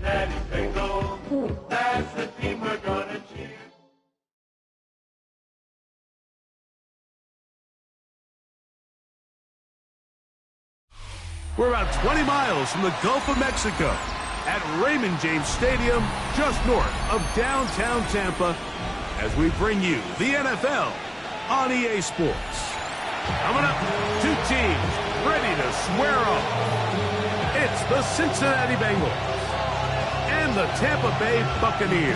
Daddy Bengals, that's the team we're gonna cheer. We're about 20 miles from the Gulf of Mexico at Raymond James Stadium, just north of downtown Tampa, as we bring you the NFL on EA Sports. Coming up, two teams ready to square off. It's the Cincinnati Bengals and the Tampa Bay Buccaneers.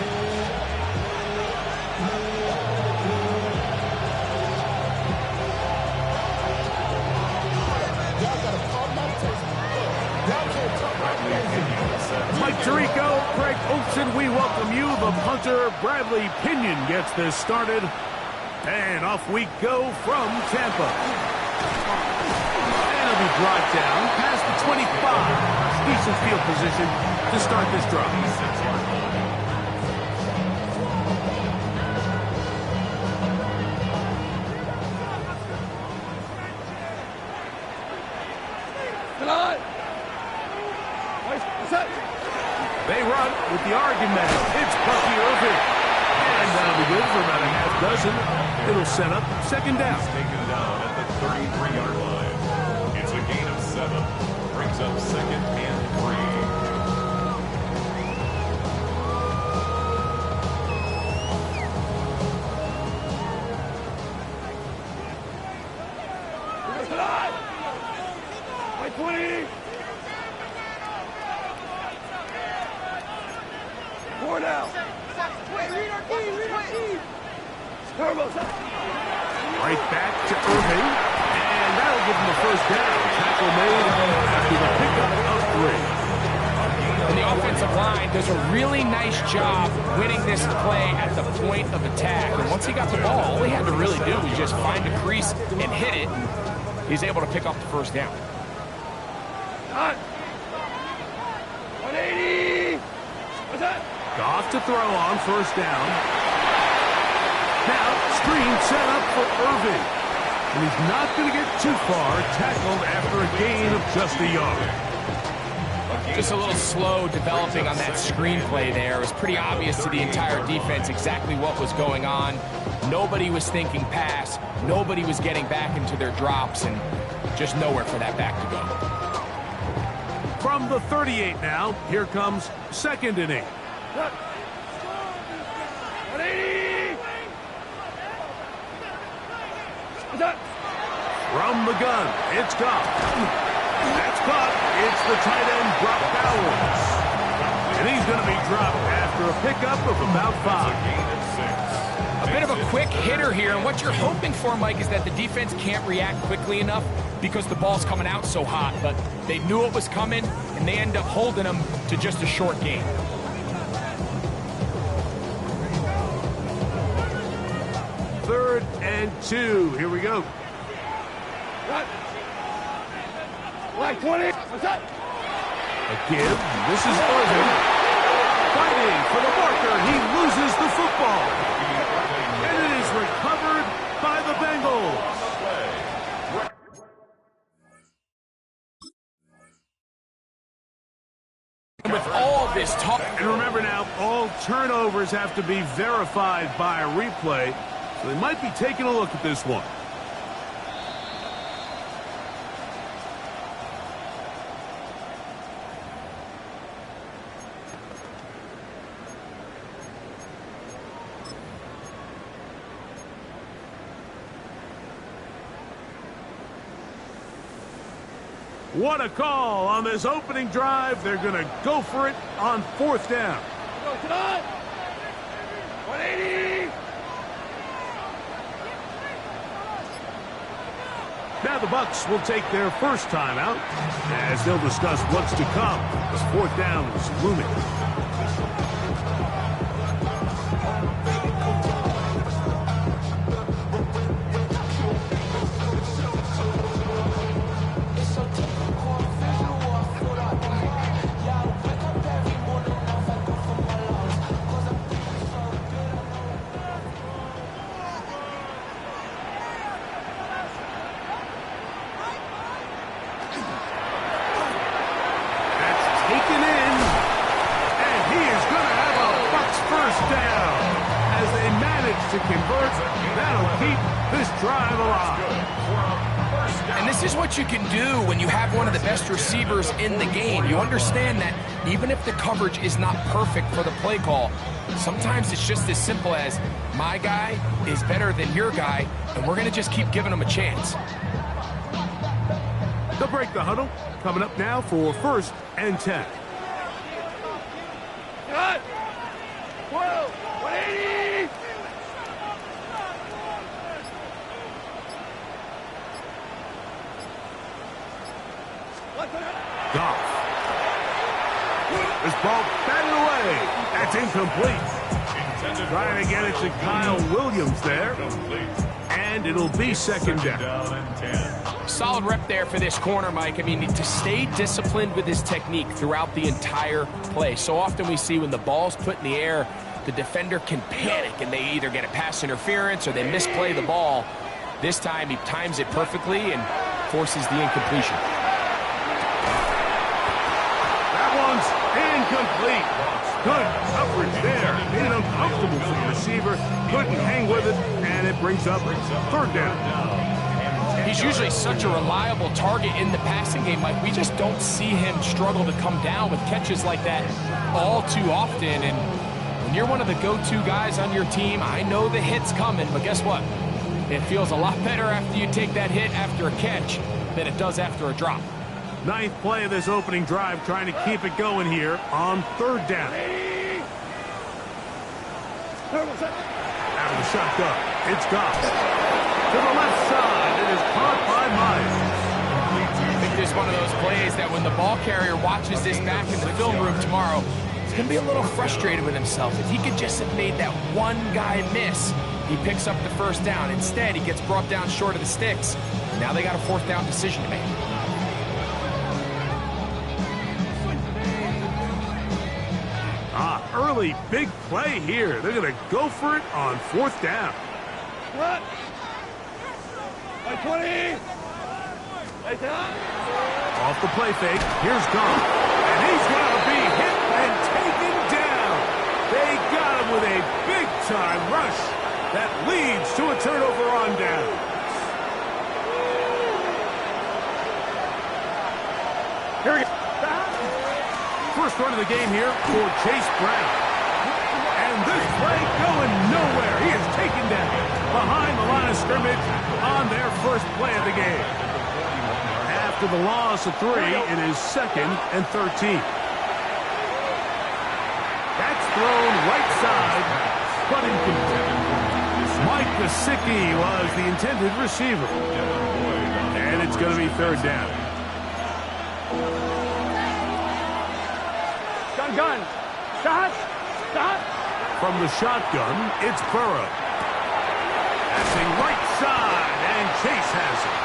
Mike Tirico, Craig Oakson, we welcome you. The punter, Bradley Pinion, gets this started. And off we go from Tampa. And it'll be brought down past the 25. Decent field position to start this drive. They run with the argument. It's Bucky Irving. And that'll be good for about a half dozen. It'll set up second down. Taken down at the 33-yard line. It's a gain of 7. Brings up second and 3. Right back to Irving, and that'll give him the first down. Tackle made after the pickup of 3. And the offensive line does a really nice job winning this play at the point of attack. And once he got the ball, all he had to really do was just find a crease and hit it. And he's able to pick up the first down. 180. What's that? Goff to throw on first down. Now, screen set up for Irving. And he's not going to get too far, tackled after a gain of just a yard. Just a little slow developing on that screenplay there. It was pretty obvious to the entire defense exactly what was going on. Nobody was thinking pass. Nobody was getting back into their drops, and just nowhere for that back to go. From the 38 now, here comes second and 8. 180. What's that? From the gun, it's Goff. That's caught. It's the tight end, Brock Bowers. And he's going to be dropped after a pickup of about 5. A bit of a quick hitter here, and what you're hoping for, Mike, is that the defense can't react quickly enough because the ball's coming out so hot, but they knew it was coming, and they end up holding them to just a short gain. Third and 2. Here we go. What? Like 20. What's that? A give. This is Irving. Fighting for the marker. He loses the football. And it is recovered by the Bengals. With all this talk. And remember now, all turnovers have to be verified by a replay. So they might be taking a look at this one. What a call on this opening drive. They're going to go for it on fourth down. 180. Now Now the Bucs will take their first timeout as they'll discuss what's to come as fourth down is looming. To convert, that'll keep this drive alive. And this is what you can do when you have one of the best receivers in the game. You understand that even if the coverage is not perfect for the play call, sometimes it's just as simple as my guy is better than your guy, and we're going to just keep giving him a chance. They'll break the huddle. Coming up now for 1st and 10. Cut! 12! 180! Goff. This ball batted away. That's incomplete. Trying to get it to Kyle Williams there. And it'll be 2nd down. Solid rep there for this corner, Mike. I mean, to stay disciplined with his technique throughout the entire play. So often we see when the ball's put in the air, the defender can panic and they either get a pass interference or they misplay the ball. This time he times it perfectly and forces the incompletion. Incomplete. Good coverage there. Made it uncomfortable for the receiver. Couldn't hang with it, and it brings up 3rd down. He's usually such a reliable target in the passing game, Mike. We just don't see him struggle to come down with catches like that all too often. And when you're one of the go-to guys on your team, I know the hit's coming, but guess what? It feels a lot better after you take that hit after a catch than it does after a drop. 9th play of this opening drive, trying to keep it going here on 3rd down. Out of the shotgun, it's Goff. To the left side, it is caught by Myers. I think this is one of those plays that when the ball carrier watches this back in the film room tomorrow, he's going to be a little frustrated with himself. If he could just have made that one guy miss, he picks up the 1st down. Instead, he gets brought down short of the sticks. Now they got a 4th down decision to make. Early big play here. They're going to go for it on 4th down. What? By 20! Right down! Off the play fake. Here's Goff. And he's going to be hit and taken down. They got him with a big-time rush that leads to a turnover on down. Here we go. First run of the game here for Chase Brown. And this play going nowhere. He is taken down behind the line of scrimmage on their first play of the game. After the loss of 3, it is 2nd and 13. That's thrown right side, but incomplete. Mike Gesicki was the intended receiver. And it's going to be 3rd down. Gun. Stop. From the shotgun, it's Burrow. Passing right side, and Chase has it.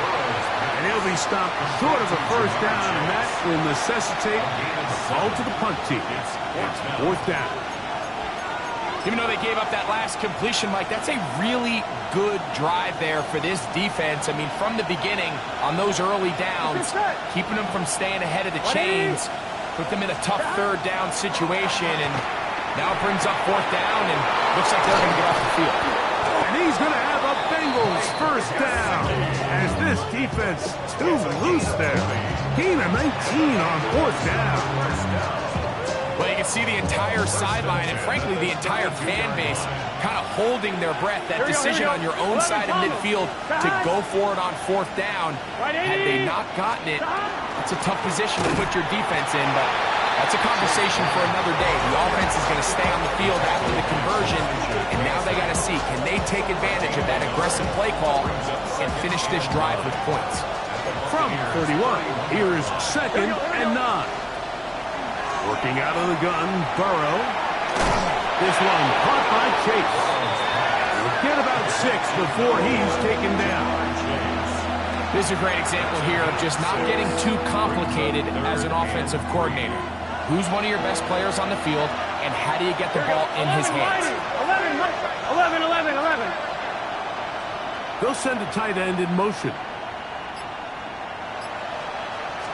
And he'll be stopped short of a 1st down, and that will necessitate a ball to the punt team. 4th down. Even though they gave up that last completion, Mike, that's a really good drive there for this defense. I mean, from the beginning, on those early downs, keeping them from staying ahead of the chains, put them in a tough 3rd down situation, and now it brings up 4th down, and looks like they're going to get off the field. And he's going to have a Bengals 1st down, as this defense too loose there. Gain of 19 on 4th down. Well, you can see the entire sideline and, frankly, the entire fan base kind of holding their breath. That decision on your own side of midfield to go for it on 4th down, had they not gotten it, It's a tough position to put your defense in, but that's a conversation for another day. The offense is going to stay on the field after the conversion, and now they got to see, can they take advantage of that aggressive play call and finish this drive with points? From 31, here is 2nd and 9. Working out of the gun, Burrow. This one caught by Chase. He'll get about 6 before he's taken down. This is a great example here of just not getting too complicated as an offensive coordinator. Who's one of your best players on the field, and how do you get the ball in his hands? 11. They'll send a tight end in motion.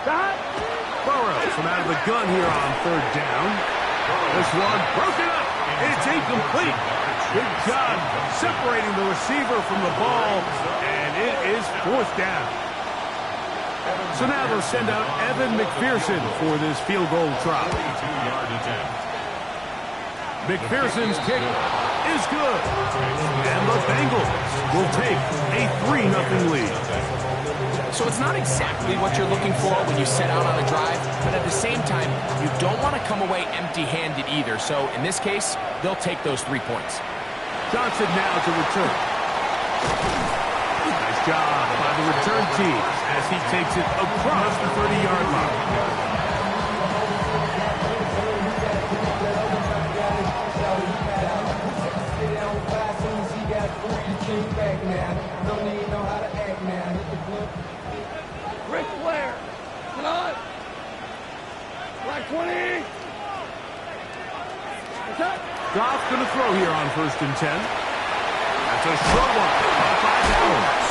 Burrow from out of the gun here on 3rd down. This one broken up. It's incomplete. Good job separating the receiver from the ball, and it is 4th down. So now they'll send out Evan McPherson for this field goal try. McPherson's kick is good. And the Bengals will take a 3-0 lead. So it's not exactly what you're looking for when you set out on a drive, but at the same time, you don't want to come away empty-handed either. So in this case, they'll take those 3 points. Johnson now to return. Nice job by the return team as he takes it across the 30-yard line. Ric Flair. Come on. Black 20. What's up? Goff's going to throw here on 1st and 10. That's a short one. Caught by Downs.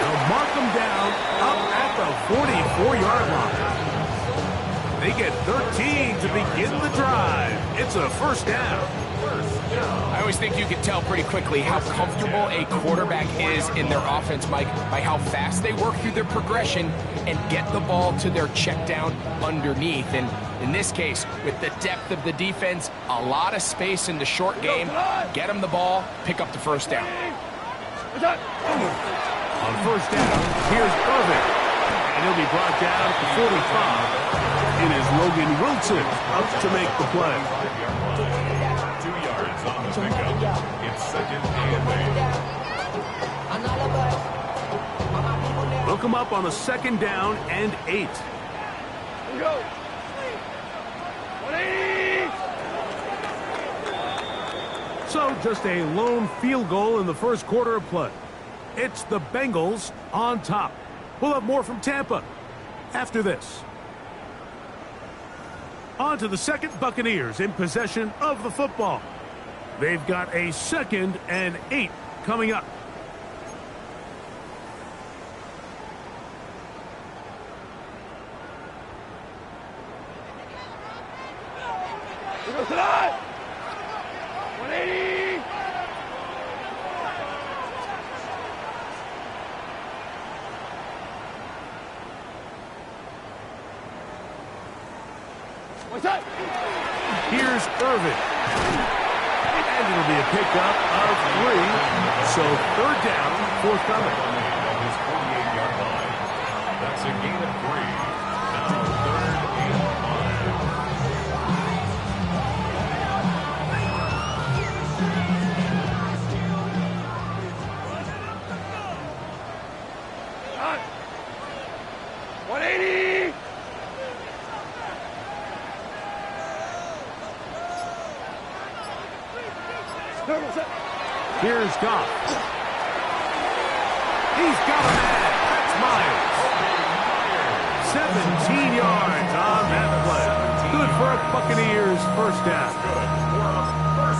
They'll mark them down up at the 44-yard line. They get 13 to begin the drive. It's a 1st down. I always think you can tell pretty quickly how comfortable a quarterback is in their offense, Mike, by how fast they work through their progression and get the ball to their check down underneath. And in this case, with the depth of the defense, a lot of space in the short game, get them the ball, pick up the 1st down. On 1st down, here's Irvin. And he'll be brought down at the 45. It is Logan Wilson up to make the play. 2 yards on the pickup. It's 2nd and 8. They'll come up on a 2nd down and 8. Go. 180. So just a lone field goal in the 1st quarter of play. It's the Bengals on top. We'll have more from Tampa after this. On to the 2nd, Buccaneers in possession of the football. They've got a 2nd and 8 coming up. Here goes tonight. 180. What's that? Here's Irvin. And it'll be a pickup of 3. So 3rd down, forthcoming. At his 48-yard line. That's a gain of 3. Now 3rd and 5. 180. Here's Goff. He's got a man. That's Myers. 17 yards on that play. Good for a Buccaneers 1st down.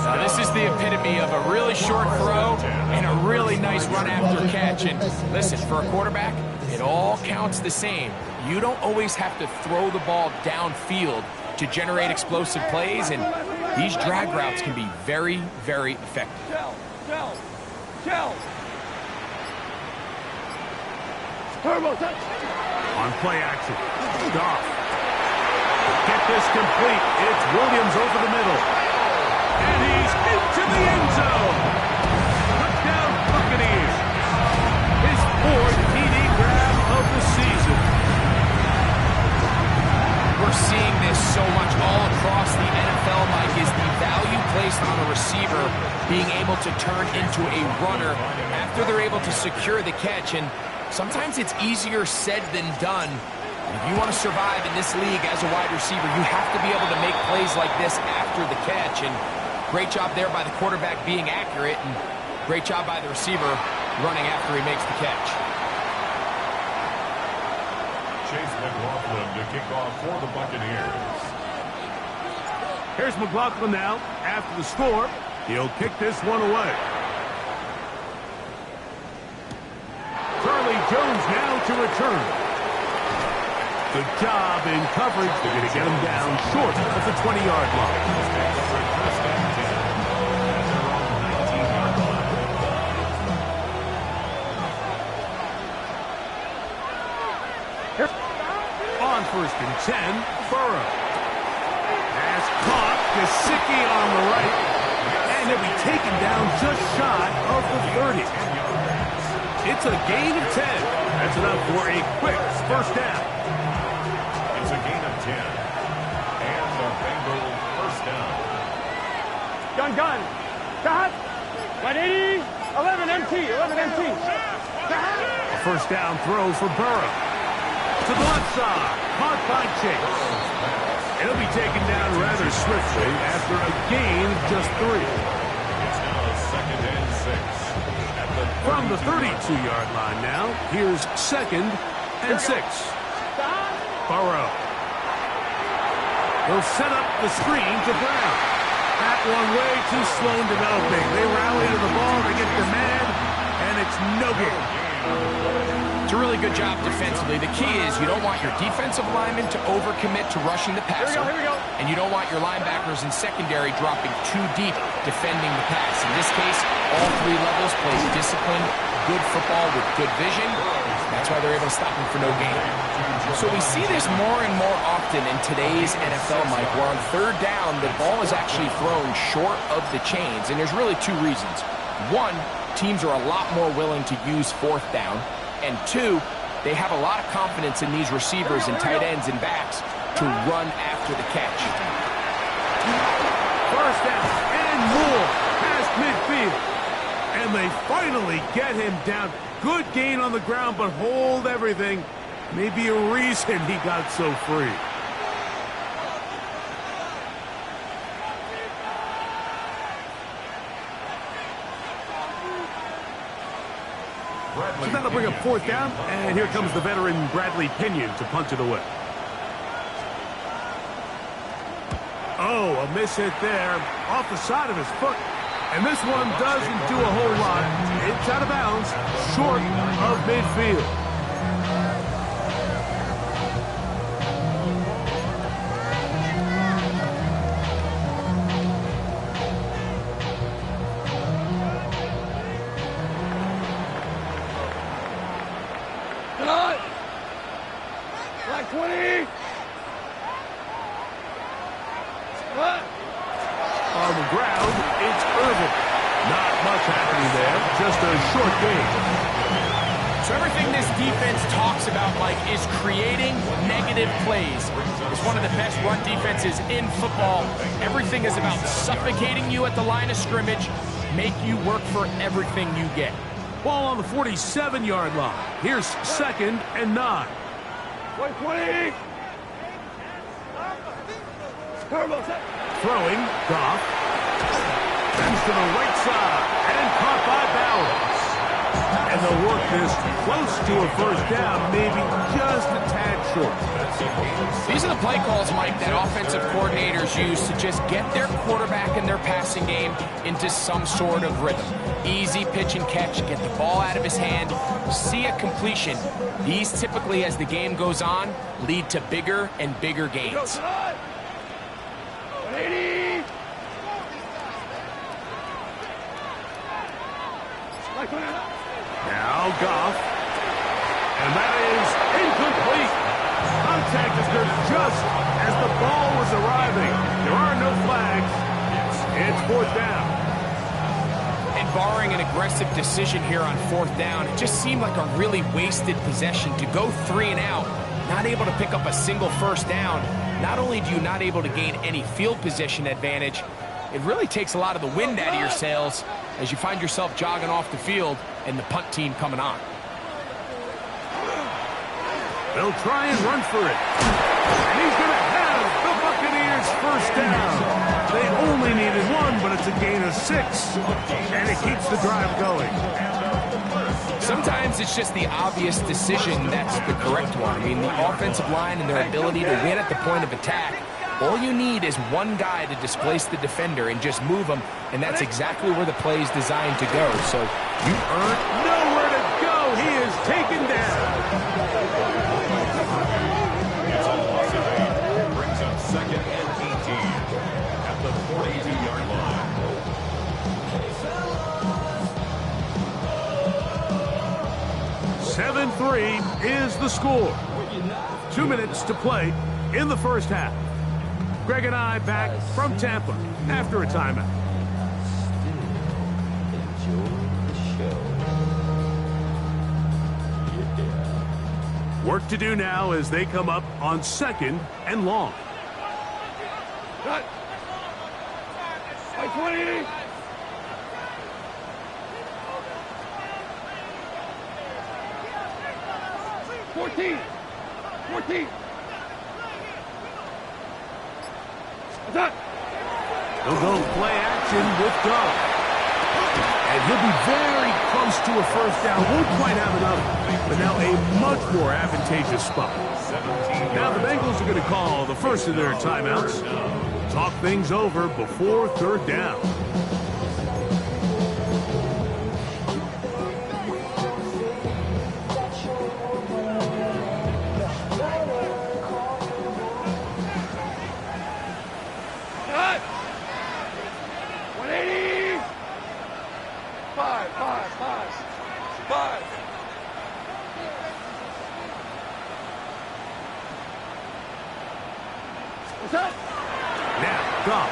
Now, this is the epitome of a really short throw and a really nice run after catch. And listen, for a quarterback, it all counts the same. You don't always have to throw the ball downfield to generate explosive plays, and these drag routes can be very, very effective. Shell. Turbo touch. On play action. Goff. Get this complete. It's Williams over the middle. And he's into the end zone. Touchdown Buccaneers. His 4th TD grab of the season. we're seeing this so much all across the NFL, Mike, is the value placed on a receiver being able to turn into a runner after they're able to secure the catch. And sometimes it's easier said than done. If you want to survive in this league as a wide receiver, you have to be able to make plays like this after the catch. And great job there by the quarterback being accurate, and great job by the receiver running after he makes the catch. Chase McLaughlin to kick off for the Buccaneers. Here's McLaughlin now. After the score, he'll kick this one away. Charlie Jones now to return. Good job in coverage. They're going to get him down short of the 20-yard line. On 1st and 10, Burrow. Pass caught. Gesicki on the right. And he'll be taken down just shy of the 30. It's a gain of 10. That's enough for a quick first down. It's a gain of 10. And the Bengals first down. Gun. Got. 180. 11 MT. 11 MT. A first down throw for Burrow. To the left side. Caught by Chase. It'll be taken down rather swiftly after a gain of just 3. It's now 2nd and 6. From the 32-yard line now, here's 2nd and 6. Burrow. He'll set up the screen to Brown. That one way too slow in developing. They rally to the ball, they get their man, and it's no gain. It's a really good job defensively. The key is you don't want your defensive linemen to overcommit to rushing the passer. Here we go. And you don't want your linebackers in secondary dropping too deep defending the pass. In this case, all 3 levels plays disciplined, good football with good vision. That's why they're able to stop him for no gain. So we see this more and more often in today's NFL, Mike, where on 3rd down, the ball is actually thrown short of the chains. And there's really 2 reasons. 1, teams are a lot more willing to use 4th down. And 2, they have a lot of confidence in these receivers and tight ends and backs to run after the catch. First down and more past midfield. And they finally get him down. Good gain on the ground, but hold everything. Maybe a reason he got so free. So that'll bring up 4th down, and here comes the veteran Bradley Pinion to punt it away. Oh, a miss hit there, off the side of his foot. And this one doesn't do a whole lot. It's out of bounds, short of midfield. Black 20. What? On the ground, it's Irvin. Not much happening there, just a short game. So everything this defense talks about, Mike, is creating negative plays. It's one of the best run defenses in football. Everything is about suffocating you at the line of scrimmage, make you work for everything you get. Ball on the 47-yard line. Here's 2nd and 9. 120. Turbo set. Throwing, Goff. Bends to the right side and caught by Bowers. And they'll work this close to a first down, maybe just a tad short. These are the play calls, Mike, that offensive coordinators use to just get their quarterback and their passing game into some sort of rhythm. Easy pitch and catch, get the ball out of his hand, see a completion. These typically, as the game goes on, lead to bigger and bigger gains. 180. Now Goff. And that is incomplete. Contact occurred just as the ball was arriving. There are no flags. It's 4th down. And barring an aggressive decision here on 4th down, it just seemed like a really wasted possession to go 3 and out. not able to pick up a single first down, not only do you not able to gain any field position advantage, it really takes a lot of the wind out of your sails as you find yourself jogging off the field and the punt team coming on. They'll try and run for it. And he's going to have the Buccaneers first down. They only needed one, but it's a gain of 6. And it keeps the drive going. Sometimes it's just the obvious decision that's the correct one. I mean, the offensive line and their ability to win at the point of attack, all you need is one guy to displace the defender and just move him, and that's exactly where the play is designed to go. So you earn nowhere to go. He is taken down. It's a loss of 8. Brings up second and 18 at the 42-yard line. "7-3 is the score. 2 minutes to play in the first half. Greg and I back from Tampa after a timeout. Work to do now as they come up on 2nd and long. Cut. By 20. Fourteen. Attack. He'll go play action with Goff. And he'll be very close to a first down. Won't quite have enough, but now a much more advantageous spot. Now the Bengals are going to call the first of their timeouts. Talk things over before 3rd down. Cut. 180. 5. What's up? Now, Goff.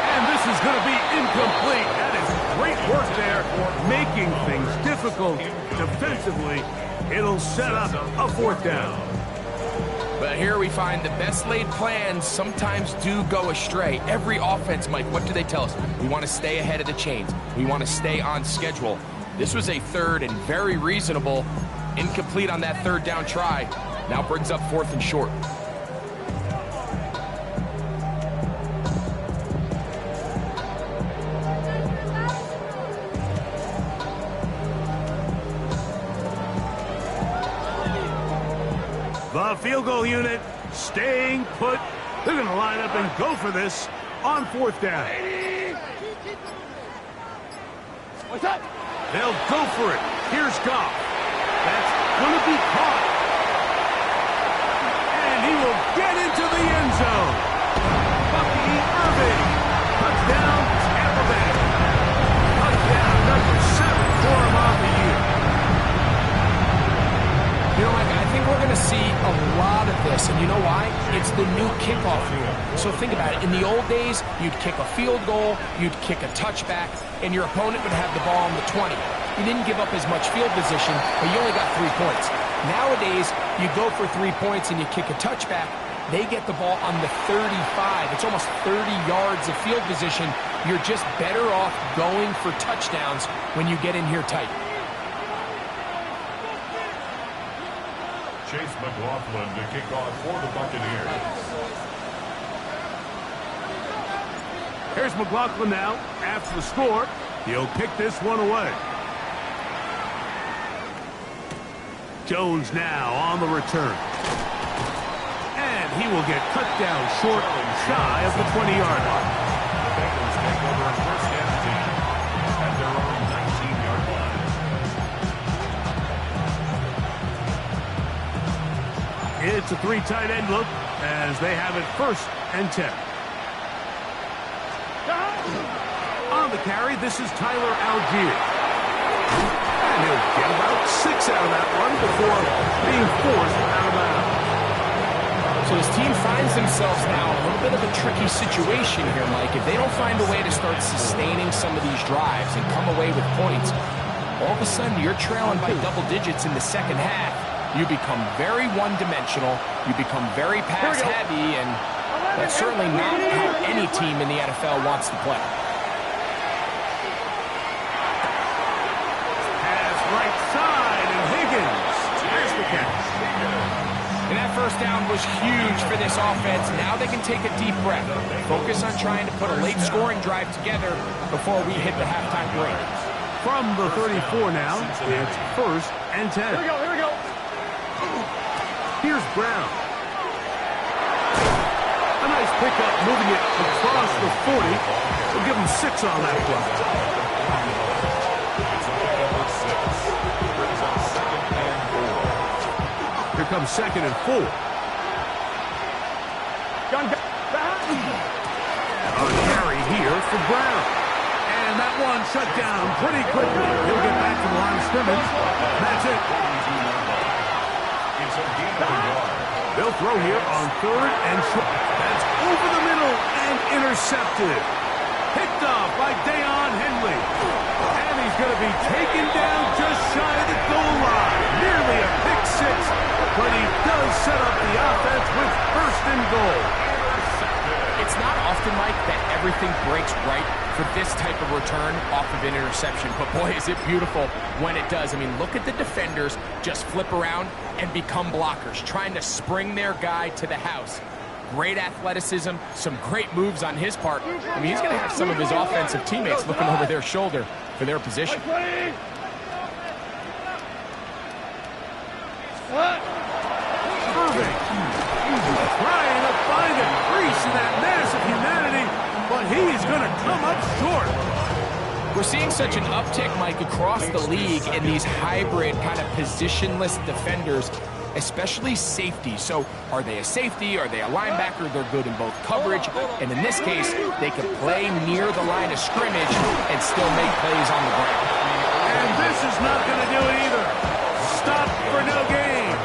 And this is going to be incomplete. That is great work there, making things difficult defensively. It'll set up a 4th down. But here we find the best laid plans sometimes do go astray. Every offense, Mike, what do they tell us? We want to stay ahead of the chains. We want to stay on schedule. This was a 3rd and very reasonable. Incomplete on that 3rd down try. Now brings up 4th and short. The field goal unit staying put. They're going to line up and go for this on 4th down. 80. What's up? They'll go for it. Here's Goff. That's going to be caught. And he will get into the end zone. Bucky Irving. Touchdown, Tampa Bay. Touchdown number 7 for him on the year. You know, Mike, I think we're going to see a lot of this, and you know why? It's the new kickoff rule. So think about it. In the old days, you'd kick a field goal, you'd kick a touchback, and your opponent would have the ball on the 20. You didn't give up as much field position, but you only got 3 points. Nowadays, you go for 3 points and you kick a touchback, they get the ball on the 35. It's almost 30 yards of field position. You're just better off going for touchdowns when you get in here tight. Chase McLaughlin to kick off for the Buccaneers. Here's McLaughlin now. After the score, he'll kick this one away. Jones now on the return. And he will get cut down short and shy of the 20-yard line. The Bengals take over a first down team at their own 19-yard line. It's a 3 tight end look as they have it 1st and 10. On the carry, this is Tyler Algier. And he'll get about 6 out of that one before being forced out of bounds. So his team finds themselves now in a little bit of a tricky situation here, Mike. If they don't find a way to start sustaining some of these drives and come away with points, all of a sudden you're trailing by double digits in the second half. you become very one-dimensional, you become very pass-heavy, and that's certainly not how any team in the NFL wants to play. Pass right side, and Higgins. There's the catch. And that first down was huge for this offense. Now they can take a deep breath. Focus on trying to put a late scoring drive together before we hit the halftime break. From the 34 now, it's 1st and 10. Here we go. Here's Brown. A nice pickup, moving it across the 40. We'll give him 6 on that play. Here comes 2nd and 4. A carry here for Brown. And that one shut down pretty quickly. He'll get back to the line of scrimmage. That's it. They'll throw here on 3rd and short. That's over the middle and intercepted. Picked off by Deion Henley. And he's going to be taken down just shy of the goal line. Nearly a pick 6. But he does set up the offense with 1st and goal. It's not often, Mike, that everything breaks right for this type of return off of an interception. But boy, is it beautiful when it does. I mean, look at the defenders just flip around and become blockers, trying to spring their guy to the house. Great athleticism, some great moves on his part. I mean, he's going to have some of his offensive teammates looking over their shoulder for their position. Irving. Trying to find a crease in that massive humanity, but he's going to come up short. We're seeing such an uptick, Mike, across the league in these hybrid kind of positionless defenders, especially safety. So are they a safety? Are they a linebacker? They're good in both coverage. And in this case, they can play near the line of scrimmage and still make plays on the ground. And this is not going to do it either. Stop for no gain.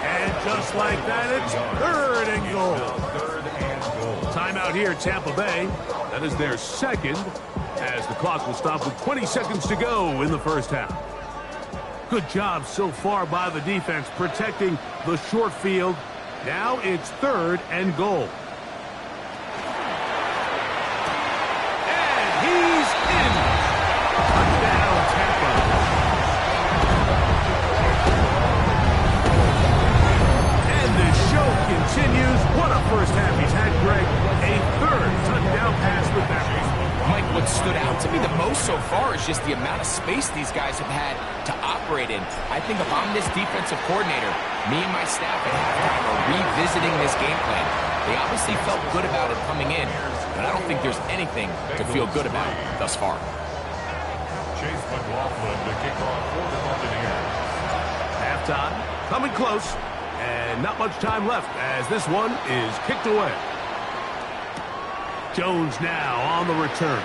And just like that, it's 3rd and goal. Timeout here, Tampa Bay. That is their 2nd, as the clock will stop with 20 seconds to go in the first half. Good job so far by the defense protecting the short field. Now it's 3rd and goal. And he's in. Touchdown, Tampa. And the show continues. What a first half he's had, Greg. A 3rd touchdown pass with that one. Mike, what stood out to me the most so far is just the amount of space these guys have had to operate in. I think if I'm this defensive coordinator, me and my staff at halftime are revisiting this game plan. They obviously felt good about it coming in, but I don't think there's anything to feel good about thus far. Chase McLaughlin to kick off for the Buccaneers. Halftime, coming close, and not much time left as this one is kicked away. Jones now on the return.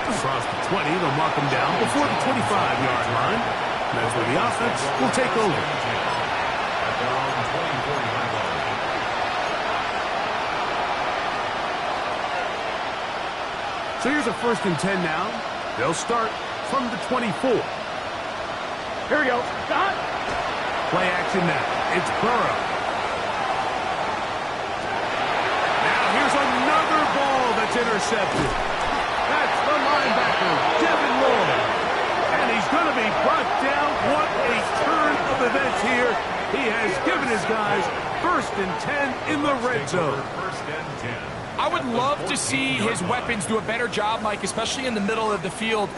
Across the 20, they'll mark him down before the 25-yard line. That's where the offense will take over. At their own 20-40 line. So here's a 1st and 10 now. They'll start from the 24. Here we go. Play action now. It's Burrow. Now here's another ball that's intercepted. That's the linebacker, Devin Lloyd. And he's going to be brought down. What a turn of events here. He has given his guys 1st and 10 in the red zone. 1st and 10. I would love to see his weapons do a better job, Mike, especially in the middle of the field,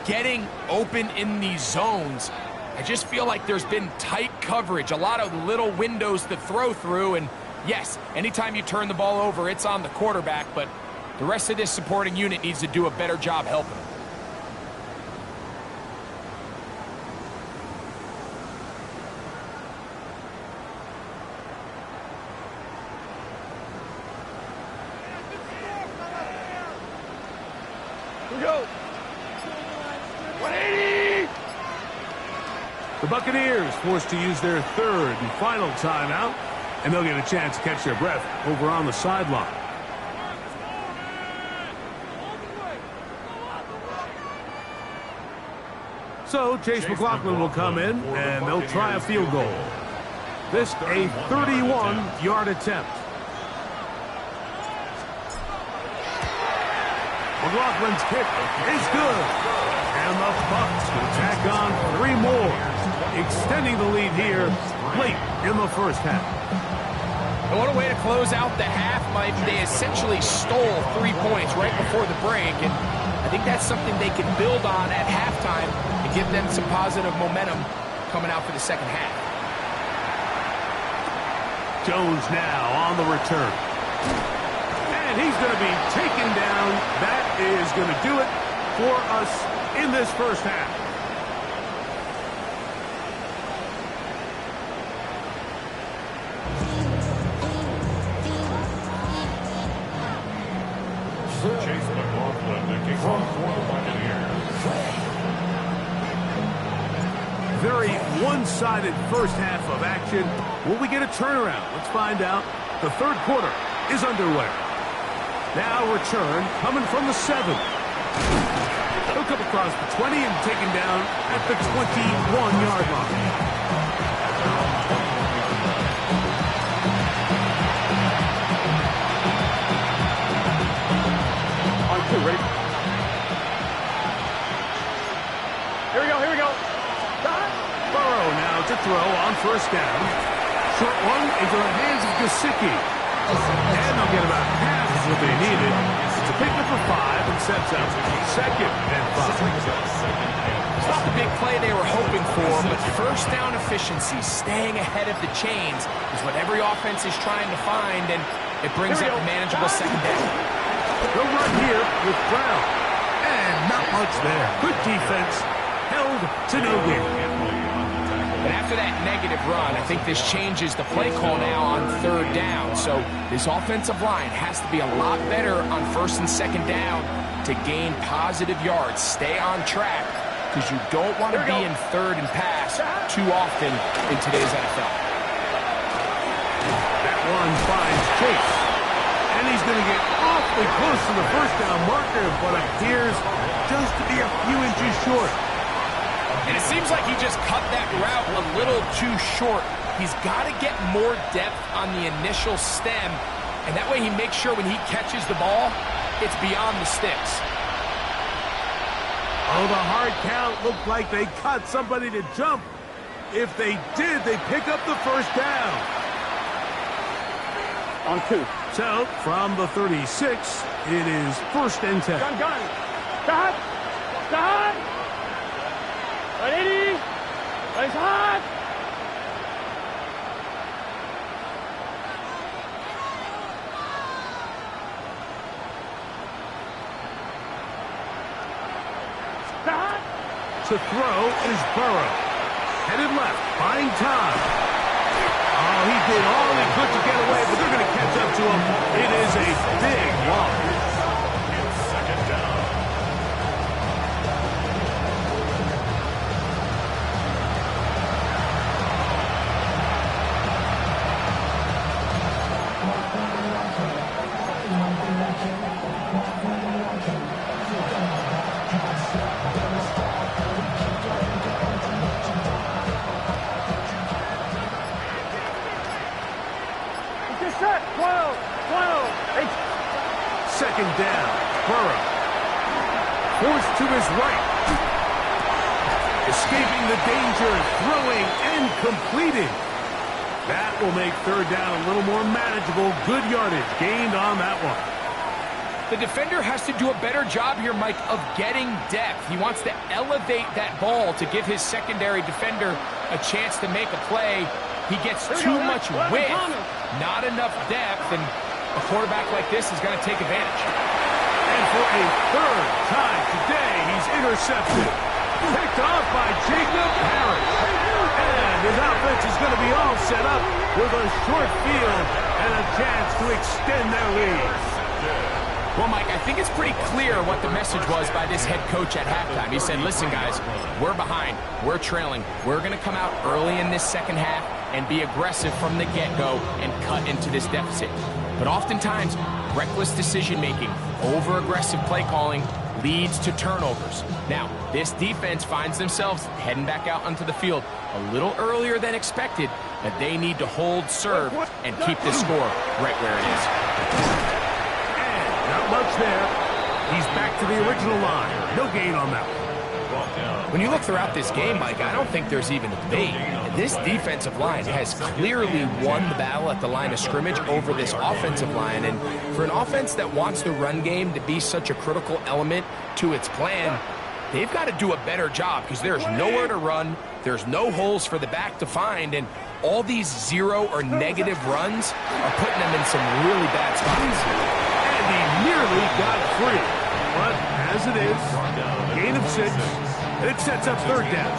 getting open in these zones. I just feel like there's been tight coverage, a lot of little windows to throw through, and yes, anytime you turn the ball over, it's on the quarterback, but the rest of this supporting unit needs to do a better job helping him. Here we go. 180. The Buccaneers forced to use their 3rd and final timeout, and they'll get a chance to catch their breath over on the sideline. So Chase McLaughlin will come in, and they'll try a field goal. This a 31-yard attempt. McLaughlin's kick is good. And the Bucs will tack on 3 more, extending the lead here late in the first half. And what a way to close out the half, Mike. They essentially stole 3 points right before the break, and I think that's something they can build on at halftime and give them some positive momentum coming out for the second half. Jones now on the return. And he's going to be taken down. That is going to do it for us in this first half. Chase McLaughlin, the kickoff for the Buccaneers. Very one-sided first half of action. Will we get a turnaround? Let's find out. The third quarter is underway. Now return coming from the 7. He'll come across the 20 and taken down at the 21-yard line. On 2, ready? Here we go, here we go. Burrow now to throw on first down. Short one into the hands of Gesicki. And they'll get about half of what they needed. It's a pickup for 5 and sets up 2nd and 5. It's not the big play they were hoping for, but first down efficiency, staying ahead of the chains, is what every offense is trying to find, and it brings up a manageable second down. They'll run here with Brown. And not much there. Good defense. Held to no gain. But after that negative run, I think this changes the play call now on third down. So this offensive line has to be a lot better on first and second down to gain positive yards. Stay on track, because you don't want to be in third and pass too often in today's NFL. That one finds Chase. And he's going to get awfully close to the first down marker, but appears just to be a few inches short. And it seems like he just cut that route a little too short. He's got to get more depth on the initial stem, and that way he makes sure when he catches the ball, it's beyond the sticks. Oh, the hard count looked like they cut somebody to jump. If they did, they pick up the first down. On 2. So, from the 36, it is 1st and 10. Gun. Stop. Stop. 180. Nice hot. Stop. To throw is Burrow. Headed left, buying time. Oh, he did all he could to get away, but they're going to catch up to him. It is a big loss. It's second down. Set. 12. 12. 8. Second down, Burrow. Forced to his right. Escaping the danger, throwing and completing. That will make third down a little more manageable. Good yardage gained on that one. The defender has to do a better job here, Mike, of getting depth. He wants to elevate that ball to give his secondary defender a chance to make a play. He gets too much width, not enough depth, and a quarterback like this is going to take advantage. And for a third time today, he's intercepted. Picked off by Jacob Harris. And his offense is going to be all set up with a short field and a chance to extend their lead. Well, Mike, I think it's pretty clear what the message was by this head coach at halftime. He said, listen, guys, we're behind. We're trailing. We're going to come out early in this second half and be aggressive from the get-go and cut into this deficit. But oftentimes, reckless decision-making, over-aggressive play calling leads to turnovers. Now, this defense finds themselves heading back out onto the field a little earlier than expected, but they need to hold serve and keep this score right where it is. And not much there. He's back to the original line. No gain on that one. When you look throughout this game, Mike, I don't think there's even a debate. This defensive line has clearly won the battle at the line of scrimmage over this offensive line. And for an offense that wants the run game to be such a critical element to its plan, they've got to do a better job because there's nowhere to run. There's no holes for the back to find. And all these zero or negative runs are putting them in some really bad spots. And he nearly got free. But as it is, gain of 6, it sets up third down.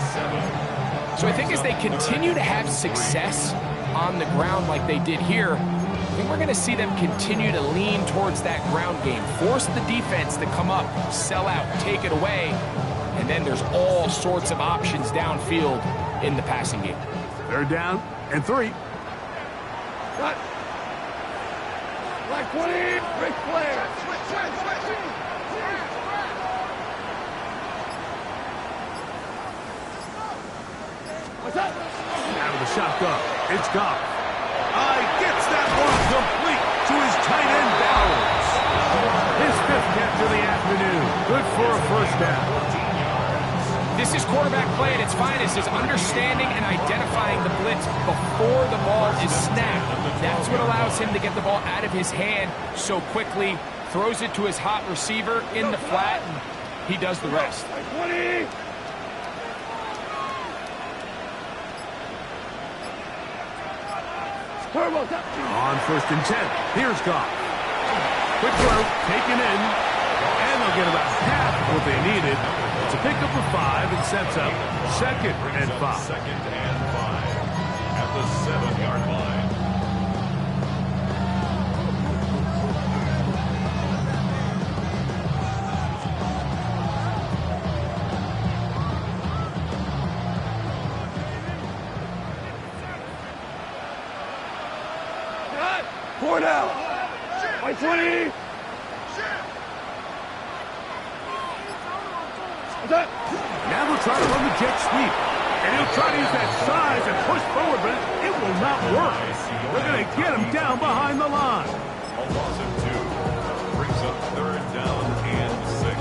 So I think as they continue to have success on the ground like they did here, I think we're going to see them continue to lean towards that ground game, force the defense to come up, sell out, take it away, and then there's all sorts of options downfield in the passing game. Third down and 3. Cut. Black 20, Ric Flair. What's up? Out of the shotgun, it's Goff. Gets that one complete to his tight end Bowers. His 5th catch of the afternoon. Good for a first down. This is quarterback play at its finest, is understanding and identifying the blitz before the ball is snapped. That's what allows him to get the ball out of his hand so quickly, throws it to his hot receiver in the flat, and he does the rest. 20. Turbo. On 1st and 10, here's Goff. Quick throw, taken in, and they'll get about half what they needed. It's a pickup of 5 and sets up 2nd and 5. 2nd and 5 at the 7-yard line. Four down. White 20. What's up? Now they'll try to run the jet sweep. And he'll try to use that size and push forward, but it will not work. They're going to get him down behind the line. A loss of 2 brings up 3rd down and 6.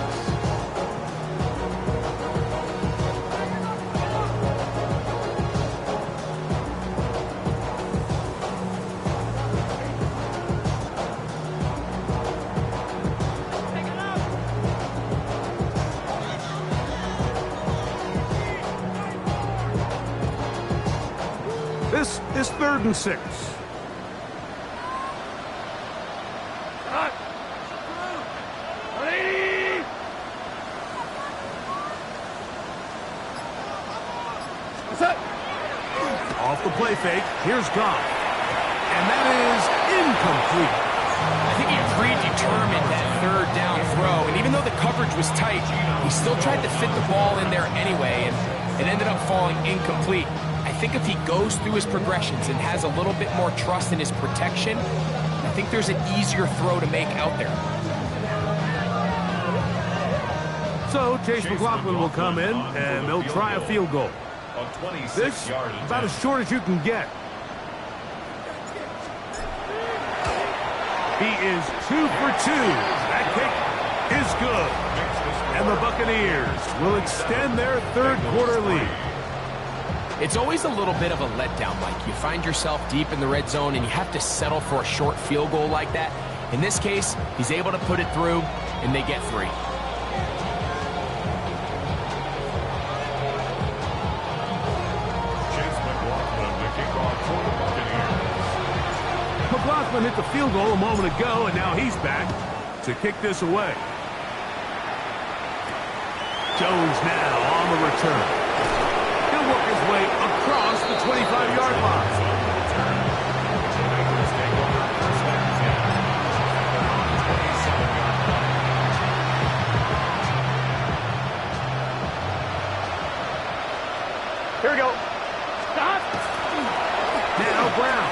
This is 3rd and 6. Cut. 180. What's up? Off the play fake, here's Goff. And that is incomplete. I think he predetermined that 3rd down throw, and even though the coverage was tight, he still tried to fit the ball in there anyway, and it ended up falling incomplete. I think if he goes through his progressions and has a little bit more trust in his protection, I think there's an easier throw to make out there. So Chase McLaughlin will come in, and they'll try a field goal. This, about as short as you can get. He is 2 for 2. That kick is good. And the Buccaneers will extend their 3rd quarter lead. It's always a little bit of a letdown, Mike. You find yourself deep in the red zone, and you have to settle for a short field goal like that. In this case, he's able to put it through, and they get 3. McLaughlin hit the field goal a moment ago, and now he's back to kick this away. Jones now on the return. He'll work his way across the 25-yard line. Here we go. Stop. Now Brown.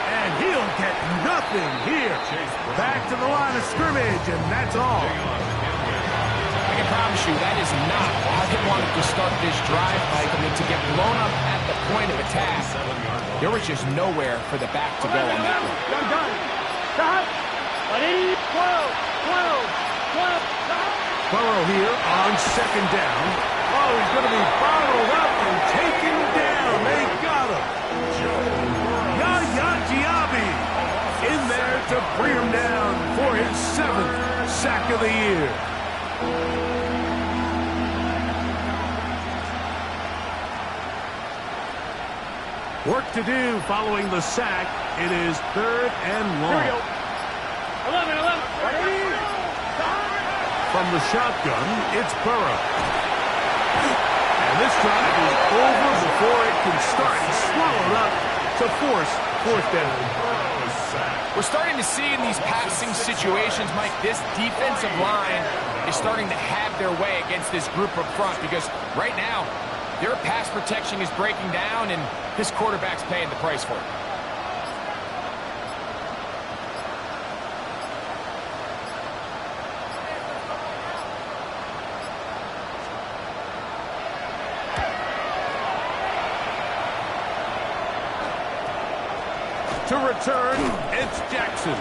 And he'll get nothing here. Back to the line of scrimmage, and that's all. I can promise you that is not how they wanted to start this drive, Mike. I mean, to get blown up at the point of attack, there was just nowhere for the back to go on that one. Done. Stop. 12. Burrow here on second down. Oh, he's going to be bottled up and taken down. They got him. Yaya Diaby in there to bring him down for his 7th sack of the year. Work to do following the sack. It is 3rd and long. Here we go. 11. From the shotgun, it's Burrow. And this drive is over before it can start. He's swallowed up to force 4th down. We're starting to see in these passing situations, Mike, this defensive line is starting to have their way against this group up front because right now, their pass protection is breaking down and this quarterback's paying the price for it. To return, it's Jackson.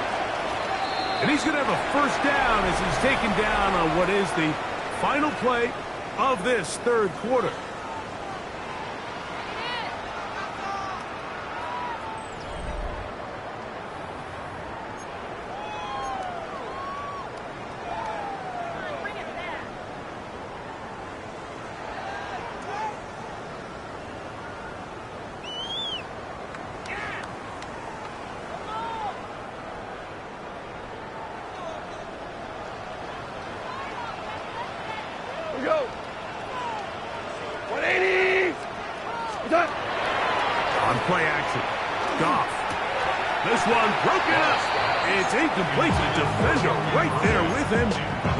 And he's going to have a 1st down as he's taken down on what is the final play of this 3rd quarter. Here we go. 180. Done. On play action, Goff. This one broken up. It's incomplete. The defender right there with him.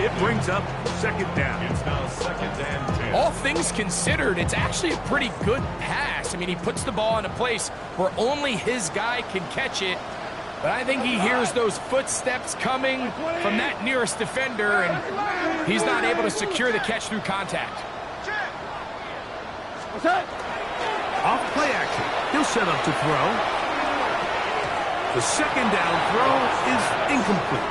It brings up 2nd down. It's now 2nd and 10. All things considered, it's actually a pretty good pass. I mean, he puts the ball in a place where only his guy can catch it. But I think he hears those footsteps coming from that nearest defender, and he's not able to secure the catch through contact. What's that? Off play action. He'll set up to throw. The 2nd down throw is incomplete.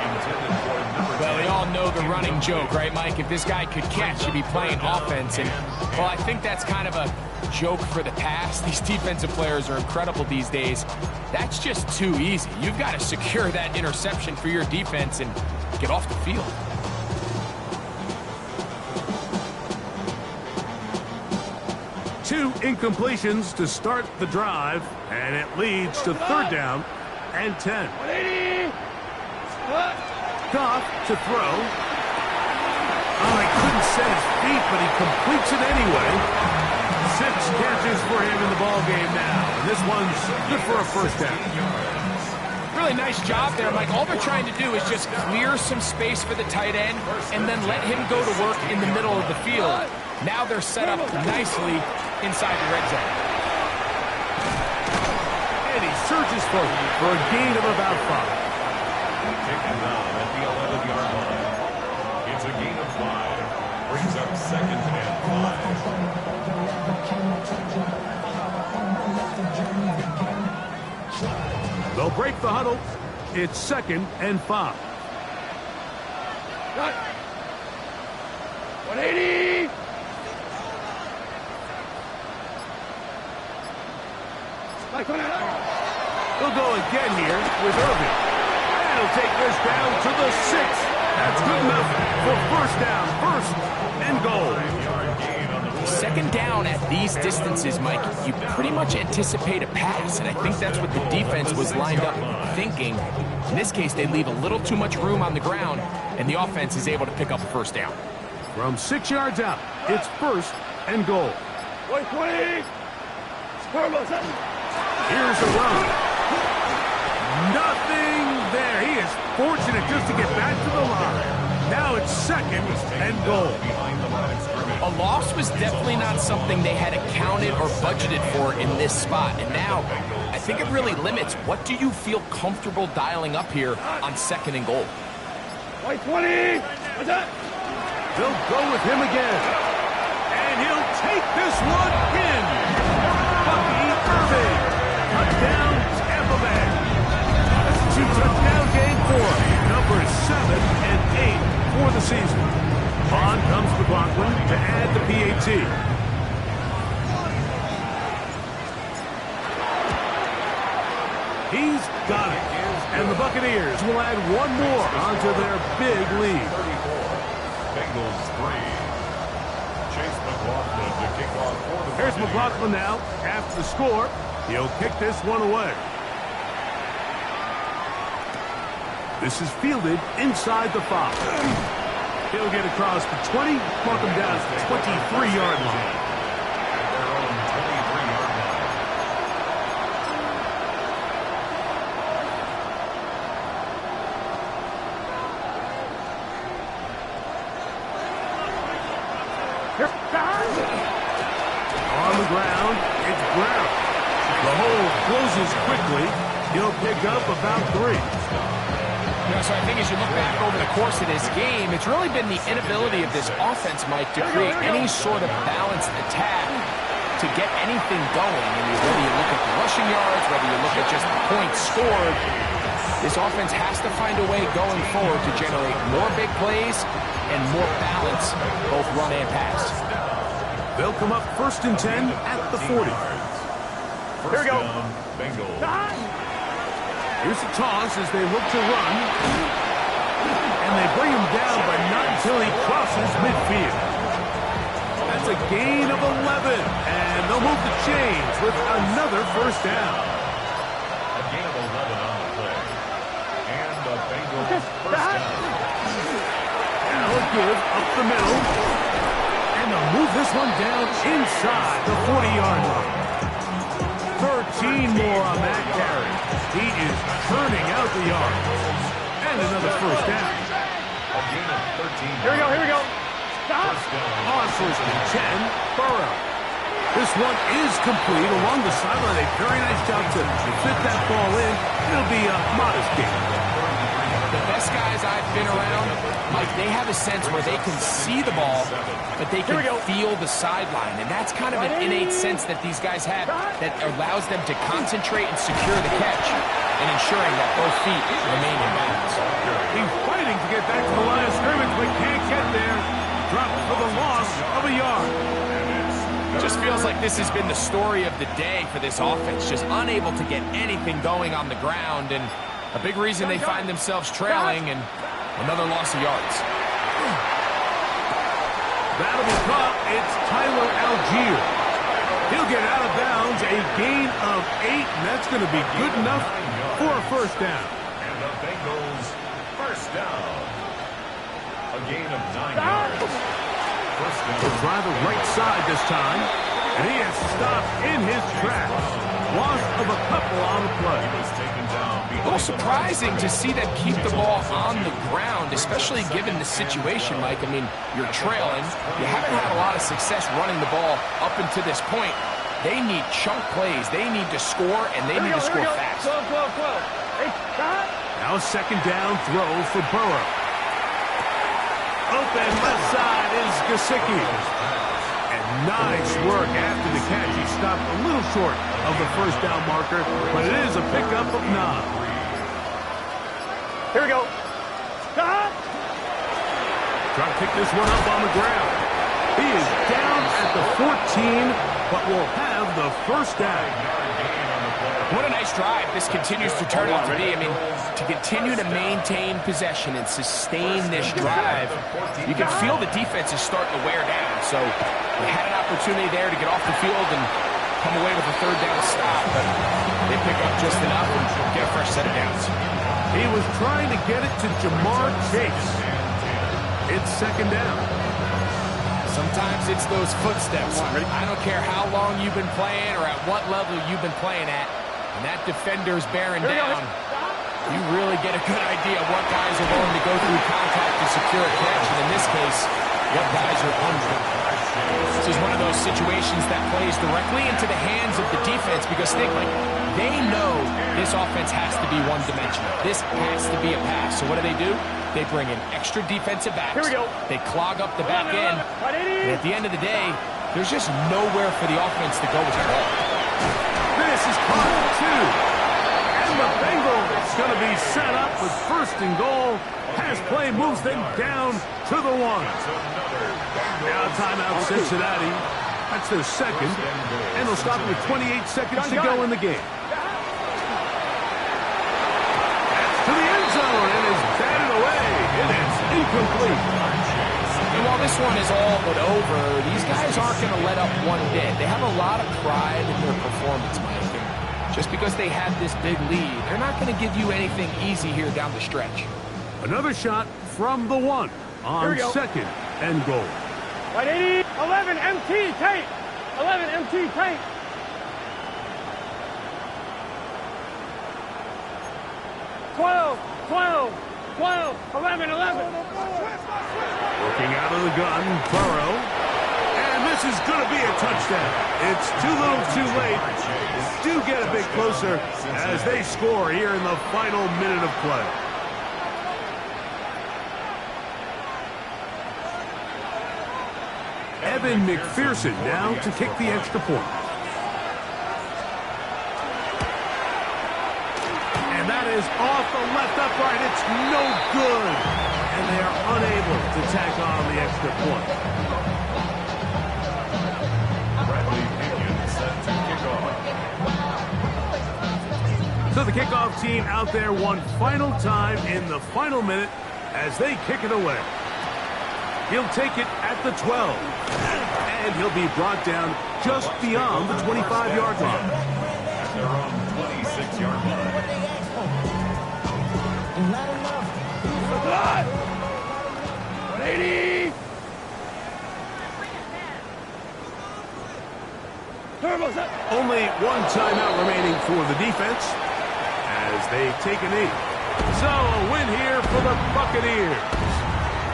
Well, we all know the running joke, right, Mike? If this guy could catch, he'd be playing offense. And, well, I think that's kind of a joke for the past. These defensive players are incredible these days. That's just too easy. You've got to secure that interception for your defense and get off the field. Two incompletions to start the drive, and it leads to 3rd down and 10. 180. Goff to throw. Oh, he couldn't set his feet, but he completes it anyway. 6 catches for him in the ball game now. And this one's good for a 1st down. Really nice job there, Mike. All they're trying to do is just clear some space for the tight end and then let him go to work in the middle of the field. Now they're set up nicely inside the red zone. And he surges forward for a gain of about 5. Taken down at the 11-yard line. It's a gain of 5. Brings up 2nd and 5. They'll break the huddle. It's 2nd and 5. 180. He'll go again here with Irving. And he'll take this down to the 6. That's good enough for 1st down, 1st and goal. 2nd down at these distances, Mike, you pretty much anticipate a pass, and I think that's what the defense was lined up thinking. In this case, they leave a little too much room on the ground, and the offense is able to pick up a 1st down. From 6 yards out, it's 1st and goal. 120. Here's a run. Nothing there. He is fortunate just to get back to the line. Now it's 2nd and goal. A loss was definitely not something they had accounted or budgeted for in this spot. And now, I think it really limits what do you feel comfortable dialing up here on 2nd and goal. 120. What's that? They'll go with him again. And he'll take this one in. Bucky Irving. Touchdown, Tampa Bay. That's a 2-touchdown game for numbers 7 and 8 for the season. On comes McLaughlin to add the PAT. He's got it. And the Buccaneers will add one more onto their big lead. 34. Bengals 3. Chase McLaughlin to kick off for the Here's Buccaneers. McLaughlin now. After the score, he'll kick this one away. This is fielded inside the 5. He'll get across the 20, mark him down at the 23-yard line. At their own 23-yard line. On the ground, it's Brown. The hole closes quickly. He'll pick up about 3. So I think as you look back over the course of this game, it's really been the inability of this offense, Mike, to create any sort of balanced attack to get anything going. And whether you look at the rushing yards, whether you look at just the points scored, this offense has to find a way going forward to generate more big plays and more balance, both run and pass. They'll come up 1st and 10 at the 40. Here we go. Bengals. Here's a toss as they look to run. And they bring him down, but not until he crosses midfield. That's a gain of 11. And they'll move the chains with another 1st down. A gain of 11 on the play. And the Bengals 1st down. Now a give up the middle. And they'll move this one down inside the 40-yard line. 13 more on that carry. He is turning out the yards. And another 1st down. A gain of 13. Here we go, here we go. Stop. First down. On 1st and 10, Burrow. This one is complete along the sideline. A very nice job to fit that ball in. It'll be a modest gain. The best guys I've been around, Mike, they have a sense where they can see the ball, but they can feel the sideline. And that's kind of an innate sense that these guys have that allows them to concentrate and secure the catch and ensuring that both feet remain in balance. He's fighting to get back to the line of scrimmage, but can't get there. Dropped for the loss of a yard. Just feels like this has been the story of the day for this offense, just unable to get anything going on the ground, and a big reason they find themselves trailing and another loss of yards. That'll be caught. It's Tyler Algier. He'll get out of bounds, a gain of 8, and that's going to be good enough for a 1st down. And the Bengals 1st down. A gain of 9 yards. 1st down. He'll try the right side this time, and he is stopped in his tracks. Loss of a couple on the play. He was taken down. A little surprising to see them keep the ball on the ground, especially given the situation, Mike. I mean, you're trailing. You haven't had a lot of success running the ball up until this point. They need chunk plays. They need to score, and they need to score fast. 12. Hey, stop. Now a 2nd down throw for Burrow. Open left side is Gesicki. And nice work after the catch. He stopped a little short of the 1st down marker, but it is a pickup of 9. Here we go. Stop. Try to pick this one up on the ground. He is down at the 14, but will have the 1st down. What a nice drive this continues to turn out to be. I mean, to continue to maintain possession and sustain this drive, you can feel the defense is starting to wear down. So they had an opportunity there to get off the field and come away with a 3rd down stop, but they pick up just enough and get a fresh set of downs. He was trying to get it to Jamar Chase. It's 2nd down. Sometimes it's those footsteps. I don't care how long you've been playing or at what level you've been playing at. And that defender's bearing down. You really get a good idea of what guys are willing to go through contact to secure a catch. And in this case, what guys are under. This is one of those situations that plays directly into the hands of the defense because think like they know this offense has to be one-dimensional. This has to be a pass. So what do? They bring in extra defensive backs. Here we go. They clog up the back end. And at the end of the day, there's just nowhere for the offense to go with the ball. This is caught, too. And the Bengals going to be set up with first and goal. Pass play moves them down to the 1. Now timeout Cincinnati. That's their second. And they'll stop with 28 seconds to go in the game. That's to the end zone and is batted away. It is incomplete. And while this one is all but over, these guys aren't going to let up one bit. They have a lot of pride in their performance, Mike. And just because they had this big lead, they're not going to give you anything easy here down the stretch. Another shot from the 1 on second and goal. Right 80. 11 MT tape. 11 MT tape. Twelve. 11. Working out of the gun, Burrow. And this is going to be a touchdown. It's too little too late. Do get a bit closer as they score here in the final minute of play. Evan McPherson now to kick the extra point. And that is off the left upright. It's no good. And they are unable to tack on the extra point. Bradley Pinion set to kick off. So the kickoff team out there one final time in the final minute as they kick it away. He'll take it at the 12. And he'll be brought down just beyond the 25-yard line. At their own 26-yard line. Good. 80. Turbo's up. Only one timeout remaining for the defense as they take a knee. So a win here for the Buccaneers.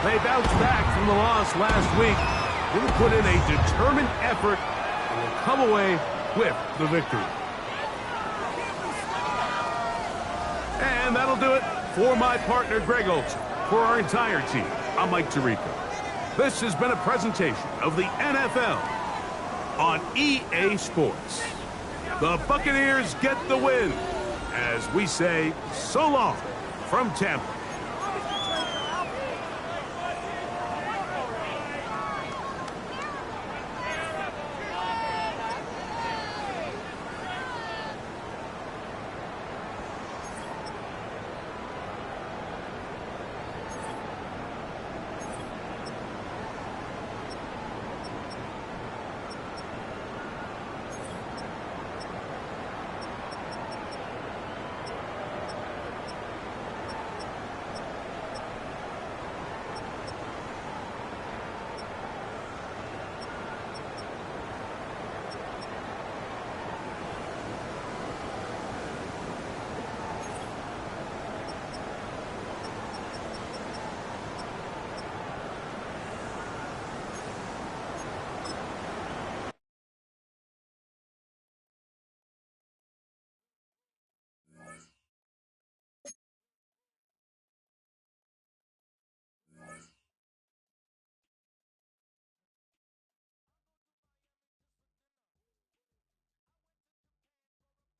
They bounced back from the loss last week. They will put in a determined effort and will come away with the victory. And that'll do it for my partner, Greg Olson. For our entire team, I'm Mike Tirico. This has been a presentation of the NFL on EA Sports. The Buccaneers get the win as we say so long from Tampa.